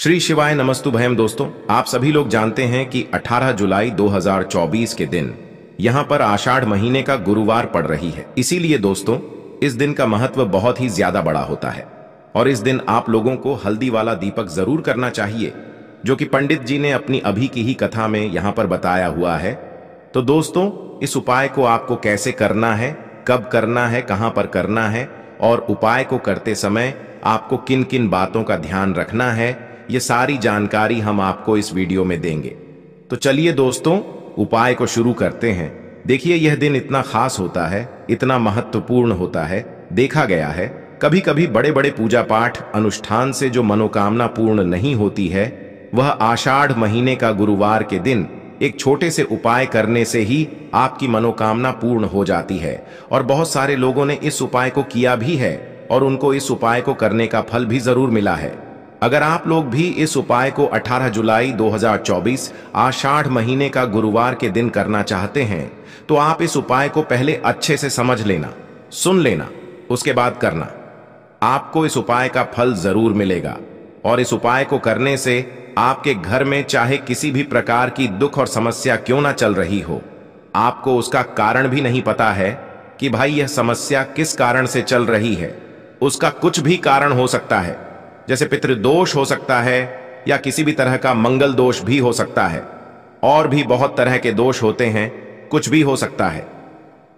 श्री शिवाय नमस्तुभयम। दोस्तों, आप सभी लोग जानते हैं कि 18 जुलाई 2024 के दिन यहां पर आषाढ़ महीने का गुरुवार पड़ रही है। इसीलिए दोस्तों, इस दिन का महत्व बहुत ही ज्यादा बड़ा होता है और इस दिन आप लोगों को हल्दी वाला दीपक जरूर करना चाहिए, जो कि पंडित जी ने अपनी अभी की ही कथा में यहां पर बताया हुआ है। तो दोस्तों, इस उपाय को आपको कैसे करना है, कब करना है, कहां पर करना है और उपाय को करते समय आपको किन किन बातों का ध्यान रखना है, ये सारी जानकारी हम आपको इस वीडियो में देंगे। तो चलिए दोस्तों, उपाय को शुरू करते हैं। देखिए, यह दिन इतना खास होता है, इतना महत्वपूर्ण होता है। देखा गया है कभी कभी बड़े बड़े पूजा पाठ अनुष्ठान से जो मनोकामना पूर्ण नहीं होती है, वह आषाढ़ महीने का गुरुवार के दिन एक छोटे से उपाय करने से ही आपकी मनोकामना पूर्ण हो जाती है। और बहुत सारे लोगों ने इस उपाय को किया भी है और उनको इस उपाय को करने का फल भी जरूर मिला है। अगर आप लोग भी इस उपाय को 18 जुलाई 2024 आषाढ़ महीने का गुरुवार के दिन करना चाहते हैं, तो आप इस उपाय को पहले अच्छे से समझ लेना, सुन लेना, उसके बाद करना। आपको इस उपाय का फल जरूर मिलेगा और इस उपाय को करने से आपके घर में चाहे किसी भी प्रकार की दुख और समस्या क्यों ना चल रही हो, आपको उसका कारण भी नहीं पता है कि भाई यह समस्या किस कारण से चल रही है। उसका कुछ भी कारण हो सकता है, जैसे पितृदोष हो सकता है या किसी भी तरह का मंगल दोष भी हो सकता है, और भी बहुत तरह के दोष होते हैं, कुछ भी हो सकता है।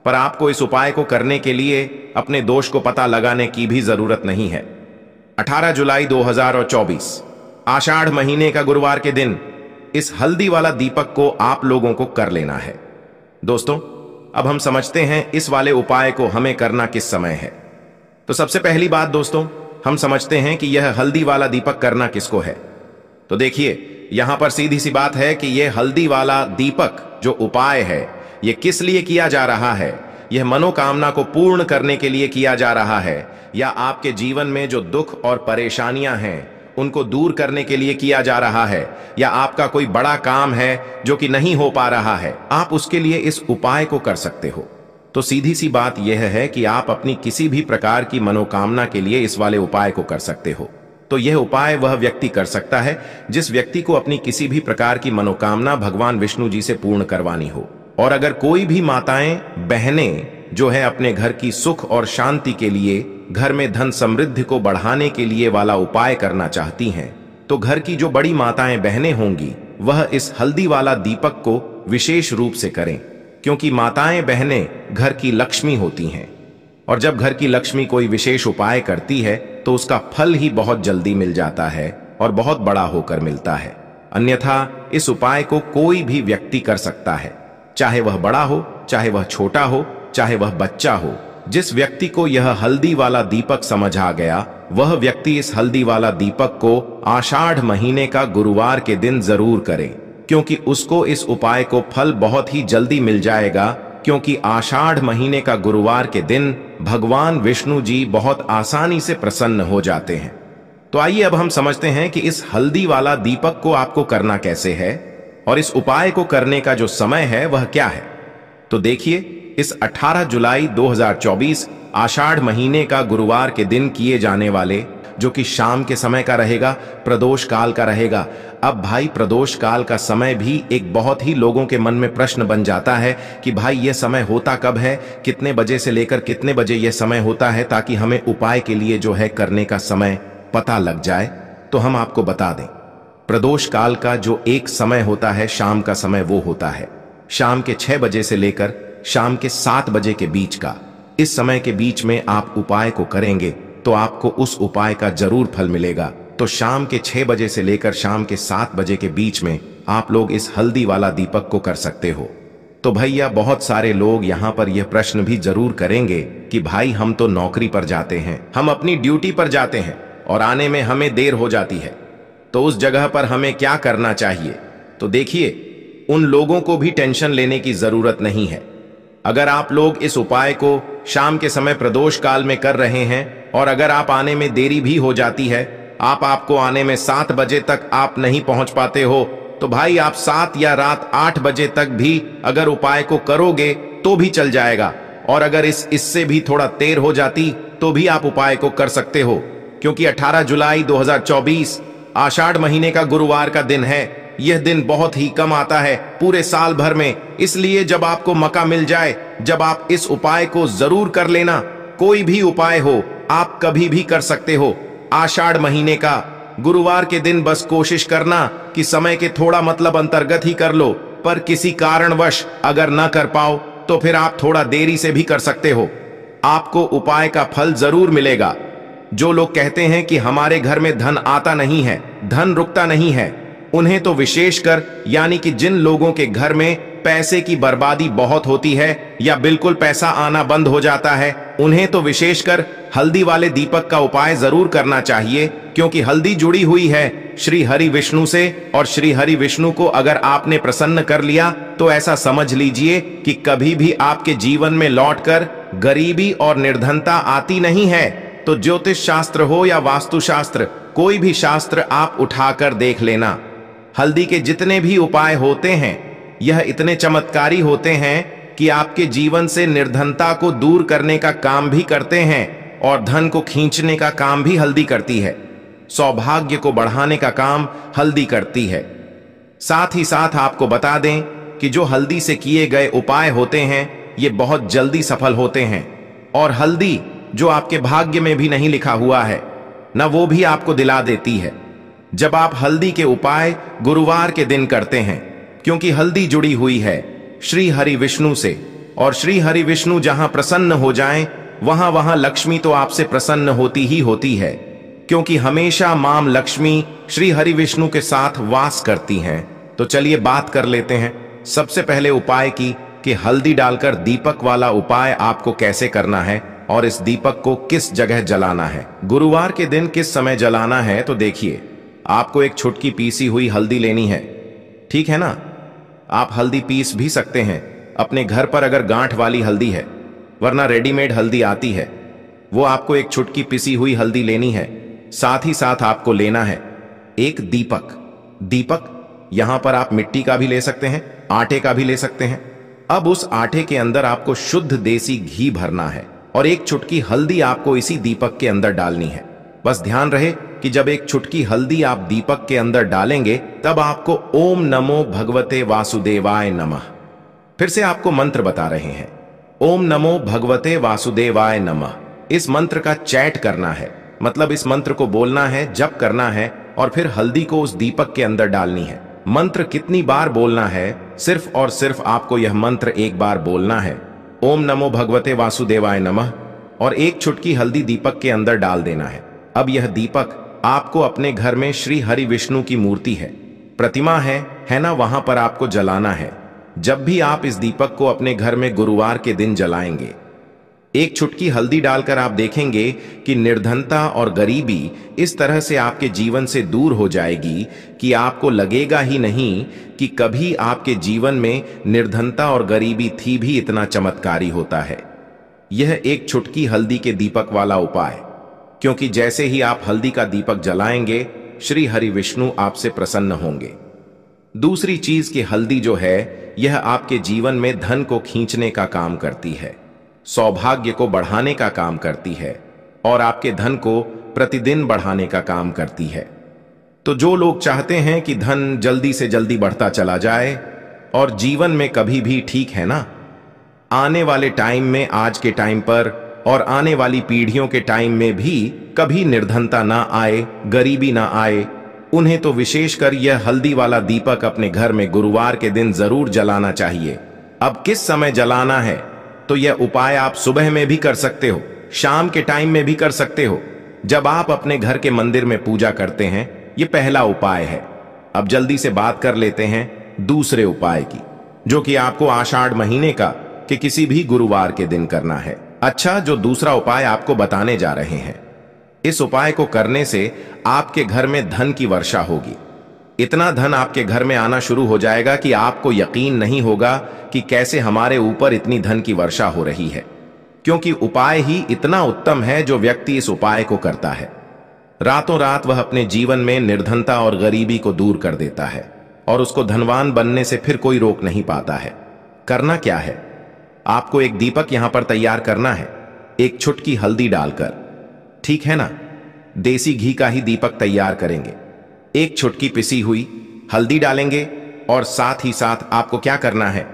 पर आपको इस उपाय को करने के लिए अपने दोष को पता लगाने की भी जरूरत नहीं है। 18 जुलाई 2024 आषाढ़ महीने का गुरुवार के दिन इस हल्दी वाला दीपक को आप लोगों को कर लेना है। दोस्तों, अब हम समझते हैं इस वाले उपाय को हमें करना किस समय है। तो सबसे पहली बात दोस्तों, हम समझते हैं कि यह हल्दी वाला दीपक करना किसको है। तो देखिए, यहां पर सीधी सी बात है कि यह हल्दी वाला दीपक जो उपाय है, यह किस लिए किया जा रहा है। यह मनोकामना को पूर्ण करने के लिए किया जा रहा है, या आपके जीवन में जो दुख और परेशानियां हैं उनको दूर करने के लिए किया जा रहा है, या आपका कोई बड़ा काम है जो कि नहीं हो पा रहा है, आप उसके लिए इस उपाय को कर सकते हो। तो सीधी सी बात यह है कि आप अपनी किसी भी प्रकार की मनोकामना के लिए इस वाले उपाय को कर सकते हो। तो यह उपाय वह व्यक्ति कर सकता है जिस व्यक्ति को अपनी किसी भी प्रकार की मनोकामना भगवान विष्णु जी से पूर्ण करवानी हो। और अगर कोई भी माताएं बहनें जो है अपने घर की सुख और शांति के लिए, घर में धन समृद्धि को बढ़ाने के लिए वाला उपाय करना चाहती हैं, तो घर की जो बड़ी माताएं बहनें होंगी वह इस हल्दी वाला दीपक को विशेष रूप से करें, क्योंकि माताएं बहनें घर की लक्ष्मी होती हैं और जब घर की लक्ष्मी कोई विशेष उपाय करती है तो उसका फल ही बहुत जल्दी मिल जाता है और बहुत बड़ा होकर मिलता है। अन्यथा इस उपाय को कोई भी व्यक्ति कर सकता है, चाहे वह बड़ा हो, चाहे वह छोटा हो, चाहे वह बच्चा हो। जिस व्यक्ति को यह हल्दी वाला दीपक समझ आ गया, वह व्यक्ति इस हल्दी वाला दीपक को आषाढ़ महीने का गुरुवार के दिन जरूर करे, क्योंकि उसको इस उपाय को फल बहुत ही जल्दी मिल जाएगा। क्योंकि आषाढ़ महीने का गुरुवार के दिन भगवान विष्णु जी बहुत आसानी से प्रसन्न हो जाते हैं। तो आइए अब हम समझते हैं कि इस हल्दी वाला दीपक को आपको करना कैसे है और इस उपाय को करने का जो समय है वह क्या है। तो देखिए, इस 18 जुलाई 2024 आषाढ़ महीने का गुरुवार के दिन किए जाने वाले, जो कि शाम के समय का रहेगा, प्रदोष काल का रहेगा। अब भाई, प्रदोष काल का समय भी एक बहुत ही लोगों के मन में प्रश्न बन जाता है कि भाई यह समय होता कब है, कितने बजे से लेकर कितने बजे यह समय होता है, ताकि हमें उपाय के लिए जो है करने का समय पता लग जाए। तो हम आपको बता दें, प्रदोष काल का जो एक समय होता है, शाम का समय, वो होता है शाम के 6 बजे से लेकर शाम के 7 बजे के बीच का। इस समय के बीच में आप उपाय को करेंगे तो आपको उस उपाय का जरूर फल मिलेगा। तो शाम के 6 बजे से लेकर शाम के 7 बजे के बीच में आप लोग इस हल्दी वाला दीपक को कर सकते हो। तो भैया, बहुत सारे लोग यहाँ पर यह प्रश्न भी जरूर करेंगे कि भाई हम तो नौकरी पर जाते हैं, हम अपनी ड्यूटी पर जाते हैं और आने में हमें देर हो जाती है, तो उस जगह पर हमें क्या करना चाहिए। तो देखिए, उन लोगों को भी टेंशन लेने की जरूरत नहीं है। अगर आप लोग इस उपाय को शाम के समय प्रदोष काल में कर रहे हैं और अगर आप आने में देरी भी हो जाती है, आपको आने में 7 बजे तक आप नहीं पहुंच पाते हो, तो भाई आप 7 या रात 8 बजे तक भी अगर उपाय को करोगे तो भी चल जाएगा। और अगर इससे भी थोड़ा देर हो जाती तो भी आप उपाय को कर सकते हो, क्योंकि 18 जुलाई 2024 आषाढ़ महीने का गुरुवार का दिन है। यह दिन बहुत ही कम आता है पूरे साल भर में, इसलिए जब आपको मौका मिल जाए, जब आप इस उपाय को जरूर कर लेना। कोई भी उपाय हो, आप कभी भी कर सकते हो। आषाढ़ महीने का गुरुवार के दिन बस कोशिश करना कि समय के थोड़ा मतलब अंतर्गत ही कर लो, पर किसी कारणवश अगर ना कर पाओ तो फिर आप थोड़ा देरी से भी कर सकते हो। आपको उपाय का फल जरूर मिलेगा। जो लोग कहते हैं कि हमारे घर में धन आता नहीं है, धन रुकता नहीं है, उन्हें तो विशेषकर, यानी कि जिन लोगों के घर में पैसे की बर्बादी बहुत होती है या बिल्कुल पैसा आना बंद हो जाता है, उन्हें तो विशेषकर हल्दी वाले दीपक का उपाय जरूर करना चाहिए, क्योंकि हल्दी जुड़ी हुई है श्री हरि विष्णु से, और श्री हरि विष्णु को अगर आपने प्रसन्न कर लिया तो ऐसा समझ लीजिए कि कभी भी आपके जीवन में लौटकर गरीबी और निर्धनता आती नहीं है। तो ज्योतिष शास्त्र हो या वास्तुशास्त्र, कोई भी शास्त्र आप उठाकर देख लेना, हल्दी के जितने भी उपाय होते हैं यह इतने चमत्कारी होते हैं कि आपके जीवन से निर्धनता को दूर करने का काम भी करते हैं और धन को खींचने का काम भी हल्दी करती है। सौभाग्य को बढ़ाने का काम हल्दी करती है। साथ ही साथ आपको बता दें कि जो हल्दी से किए गए उपाय होते हैं ये बहुत जल्दी सफल होते हैं, और हल्दी जो आपके भाग्य में भी नहीं लिखा हुआ है ना, वो भी आपको दिला देती है जब आप हल्दी के उपाय गुरुवार के दिन करते हैं, क्योंकि हल्दी जुड़ी हुई है श्री हरि विष्णु से, और श्री हरि विष्णु जहां प्रसन्न हो जाएं वहां वहां लक्ष्मी तो आपसे प्रसन्न होती ही होती है, क्योंकि हमेशा मां लक्ष्मी श्री हरि विष्णु के साथ वास करती हैं। तो चलिए बात कर लेते हैं सबसे पहले उपाय की, कि हल्दी डालकर दीपक वाला उपाय आपको कैसे करना है और इस दीपक को किस जगह जलाना है, गुरुवार के दिन किस समय जलाना है। तो देखिए, आपको एक छुटकी पीसी हुई हल्दी लेनी है, ठीक है ना। आप हल्दी पीस भी सकते हैं अपने घर पर अगर गांठ वाली हल्दी है, वरना रेडीमेड हल्दी आती है, वो आपको एक छुटकी पिसी हुई हल्दी लेनी है। साथ ही साथ आपको लेना है एक दीपक। दीपक यहां पर आप मिट्टी का भी ले सकते हैं, आटे का भी ले सकते हैं। अब उस आटे के अंदर आपको शुद्ध देसी घी भरना है और एक चुटकी हल्दी आपको इसी दीपक के अंदर डालनी है। बस ध्यान रहे कि जब एक चुटकी हल्दी आप दीपक के अंदर डालेंगे तब आपको ओम नमो भगवते वासुदेवाय नमः, फिर से आपको मंत्र बता रहे हैं, ओम नमो भगवते वासुदेवाय नमः। इस मंत्र का चैट करना है, मतलब इस मंत्र को बोलना है, जप करना है, और फिर हल्दी को उस दीपक के अंदर डालनी है। मंत्र कितनी बार बोलना है, सिर्फ और सिर्फ आपको यह मंत्र एक बार बोलना है, ओम नमो भगवते वासुदेवाय नमः, और एक चुटकी हल्दी दीपक के अंदर डाल देना है। अब यह दीपक आपको अपने घर में श्री हरि विष्णु की मूर्ति है, प्रतिमा है ना, वहां पर आपको जलाना है। जब भी आप इस दीपक को अपने घर में गुरुवार के दिन जलाएंगे, एक चुटकी हल्दी डालकर आप देखेंगे कि निर्धनता और गरीबी इस तरह से आपके जीवन से दूर हो जाएगी कि आपको लगेगा ही नहीं कि कभी आपके जीवन में निर्धनता और गरीबी थी भी इतना चमत्कारी होता है। यह एक चुटकी हल्दी के दीपक वाला उपाय, क्योंकि जैसे ही आप हल्दी का दीपक जलाएंगे श्री हरि विष्णु आपसे प्रसन्न होंगे। दूसरी चीज कि हल्दी जो है यह आपके जीवन में धन को खींचने का काम करती है, सौभाग्य को बढ़ाने का काम करती है, और आपके धन को प्रतिदिन बढ़ाने का काम करती है। तो जो लोग चाहते हैं कि धन जल्दी से जल्दी बढ़ता चला जाए और जीवन में कभी भी, ठीक है ना, आने वाले टाइम में, आज के टाइम पर और आने वाली पीढ़ियों के टाइम में भी कभी निर्धनता ना आए, गरीबी ना आए, उन्हें तो विशेषकर यह हल्दी वाला दीपक अपने घर में गुरुवार के दिन जरूर जलाना चाहिए। अब किस समय जलाना है, तो यह उपाय आप सुबह में भी कर सकते हो, शाम के टाइम में भी कर सकते हो, जब आप अपने घर के मंदिर में पूजा करते हैं। यह पहला उपाय है। अब जल्दी से बात कर लेते हैं दूसरे उपाय की, जो कि आपको आषाढ़ महीने का कि किसी भी गुरुवार के दिन करना है। अच्छा, जो दूसरा उपाय आपको बताने जा रहे हैं, इस उपाय को करने से आपके घर में धन की वर्षा होगी। इतना धन आपके घर में आना शुरू हो जाएगा कि आपको यकीन नहीं होगा कि कैसे हमारे ऊपर इतनी धन की वर्षा हो रही है, क्योंकि उपाय ही इतना उत्तम है। जो व्यक्ति इस उपाय को करता है, रातों रात वह अपने जीवन में निर्धनता और गरीबी को दूर कर देता है, और उसको धनवान बनने से फिर कोई रोक नहीं पाता है। करना क्या है, आपको एक दीपक यहां पर तैयार करना है, एक चुटकी हल्दी डालकर, ठीक है ना, देसी घी का ही दीपक तैयार करेंगे। एक चुटकी पिसी हुई हल्दी डालेंगे और साथ ही साथ आपको क्या करना है,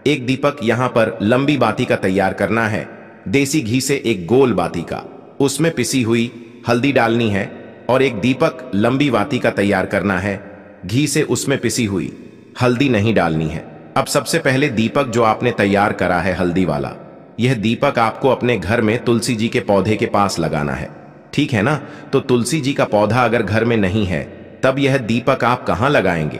एक दीपक यहां पर लंबी बाती का तैयार करना है। देसी घी से एक गोल बाती का, उसमें पिसी हुई हल्दी डालनी है और एक दीपक लंबी बाती का तैयार करना है। घी से उसमें पिसी हुई हल्दी नहीं डालनी है। अब सबसे पहले दीपक जो आपने तैयार करा है हल्दी वाला, यह दीपक आपको अपने घर में तुलसी जी के पौधे के पास लगाना है। ठीक है ना? तो तुलसी जी का पौधा अगर घर में नहीं है तब यह दीपक आप कहां लगाएंगे?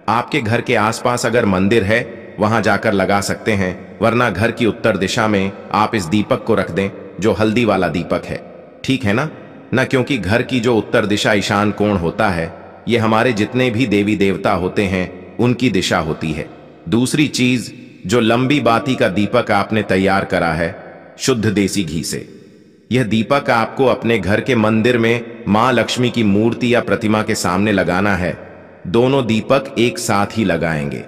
आपके घर के आसपास अगर मंदिर है वहां जाकर लगा सकते हैं, वरना घर की उत्तर दिशा में आप इस दीपक को रख दें जो हल्दी वाला दीपक है। ठीक है ना? क्योंकि घर की जो उत्तर दिशा ईशान कोण होता है, यह हमारे जितने भी देवी देवता होते हैं उनकी दिशा होती है। दूसरी चीज, जो लंबी बाती का दीपक आपने तैयार करा है शुद्ध देसी घी से, यह दीपक आपको अपने घर के मंदिर में मां लक्ष्मी की मूर्ति या प्रतिमा के सामने लगाना है। दोनों दीपक एक साथ ही लगाएंगे।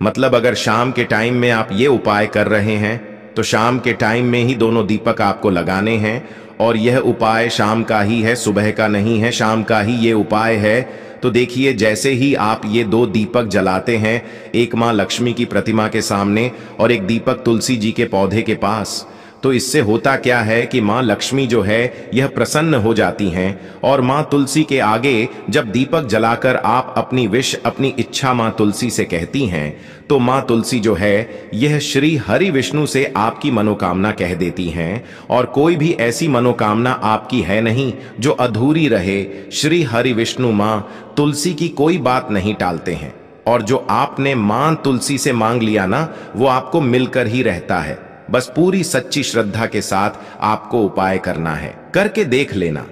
मतलब अगर शाम के टाइम में आप ये उपाय कर रहे हैं तो शाम के टाइम में ही दोनों दीपक आपको लगाने हैं। और यह उपाय शाम का ही है, सुबह का नहीं है, शाम का ही ये उपाय है। तो देखिए, जैसे ही आप ये दो दीपक जलाते हैं, एक मां लक्ष्मी की प्रतिमा के सामने और एक दीपक तुलसी जी के पौधे के पास, तो इससे होता क्या है कि मां लक्ष्मी जो है यह प्रसन्न हो जाती हैं। और मां तुलसी के आगे जब दीपक जलाकर आप अपनी विश, अपनी इच्छा मां तुलसी से कहती हैं, तो मां तुलसी जो है यह श्री हरि विष्णु से आपकी मनोकामना कह देती हैं। और कोई भी ऐसी मनोकामना आपकी है नहीं जो अधूरी रहे। श्री हरि विष्णु मां तुलसी की कोई बात नहीं टालते हैं, और जो आपने मां तुलसी से मांग लिया ना, वो आपको मिलकर ही रहता है। बस पूरी सच्ची श्रद्धा के साथ आपको उपाय करना है, करके देख लेना।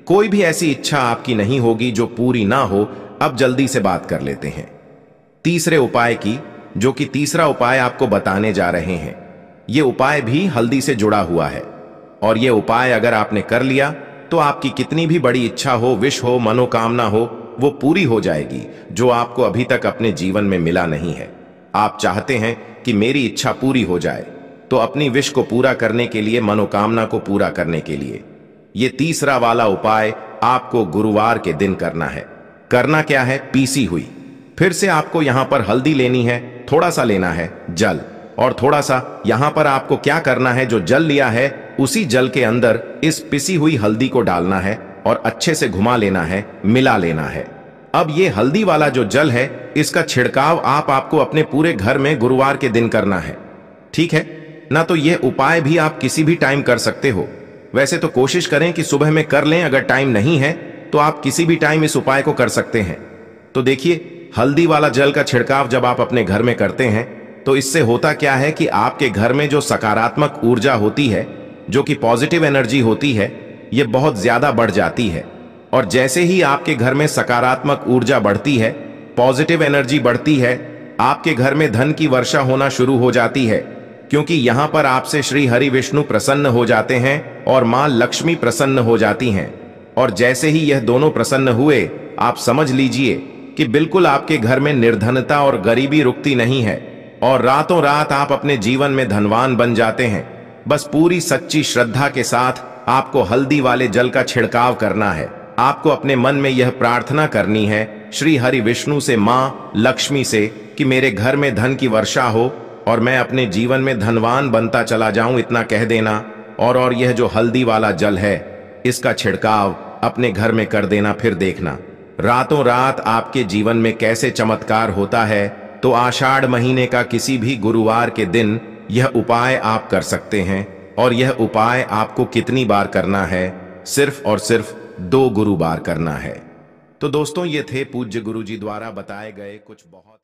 कोई भी ऐसी इच्छा आपकी नहीं होगी जो पूरी ना हो। अब जल्दी से बात कर लेते हैं तीसरे उपाय की, जो कि तीसरा उपाय आपको बताने जा रहे हैं। यह उपाय भी हल्दी से जुड़ा हुआ है, और यह उपाय अगर आपने कर लिया तो आपकी कितनी भी बड़ी इच्छा हो, विश हो, मनोकामना हो, वो पूरी हो जाएगी, जो आपको अभी तक अपने जीवन में मिला नहीं है। आप चाहते हैं कि मेरी इच्छा पूरी हो जाए, तो अपनी विश को पूरा करने के लिए, मनोकामना को पूरा करने के लिए ये तीसरा वाला उपाय आपको गुरुवार के दिन करना है। करना क्या है? पीसी हुई, फिर से आपको यहां पर हल्दी लेनी है, थोड़ा सा लेना है जल, और थोड़ा सा यहां पर आपको क्या करना है, जो जल लिया है उसी जल के अंदर इस पिसी हुई हल्दी को डालना है और अच्छे से घुमा लेना है, मिला लेना है। अब ये हल्दी वाला जो जल है, इसका छिड़काव आपको अपने पूरे घर में गुरुवार के दिन करना है। ठीक है ना? तो यह उपाय भी आप किसी भी टाइम कर सकते हो। वैसे तो कोशिश करें कि सुबह में कर लें, अगर टाइम नहीं है तो आप किसी भी टाइम इस उपाय को कर सकते हैं। तो देखिए, हल्दी वाला जल का छिड़काव जब आप अपने घर में करते हैं तो इससे होता क्या है कि आपके घर में जो सकारात्मक ऊर्जा होती है, जो कि पॉजिटिव एनर्जी होती है, यह बहुत ज्यादा बढ़ जाती है। और जैसे ही आपके घर में सकारात्मक ऊर्जा बढ़ती है, पॉजिटिव एनर्जी बढ़ती है, आपके घर में धन की वर्षा होना शुरू हो जाती है। क्योंकि यहां पर आपसे श्री हरि विष्णु प्रसन्न हो जाते हैं और मां लक्ष्मी प्रसन्न हो जाती हैं। और जैसे ही यह दोनों प्रसन्न हुए, आप समझ लीजिए कि बिल्कुल आपके घर में निर्धनता और गरीबी रुकती नहीं है, और रातों रात आप अपने जीवन में धनवान बन जाते हैं। बस पूरी सच्ची श्रद्धा के साथ आपको हल्दी वाले जल का छिड़काव करना है। आपको अपने मन में यह प्रार्थना करनी है श्री हरि विष्णु से, मां लक्ष्मी से, कि मेरे घर में धन की वर्षा हो और मैं अपने जीवन में धनवान बनता चला जाऊं, इतना कह देना। और यह जो हल्दी वाला जल है, इसका छिड़काव अपने घर में कर देना। फिर देखना रातों रात आपके जीवन में कैसे चमत्कार होता है। तो आषाढ़ महीने का किसी भी गुरुवार के दिन यह उपाय आप कर सकते हैं। और यह उपाय आपको कितनी बार करना है? सिर्फ और सिर्फ 2 गुरुवार करना है। तो दोस्तों, ये थे पूज्य गुरुजी द्वारा बताए गए कुछ बहुत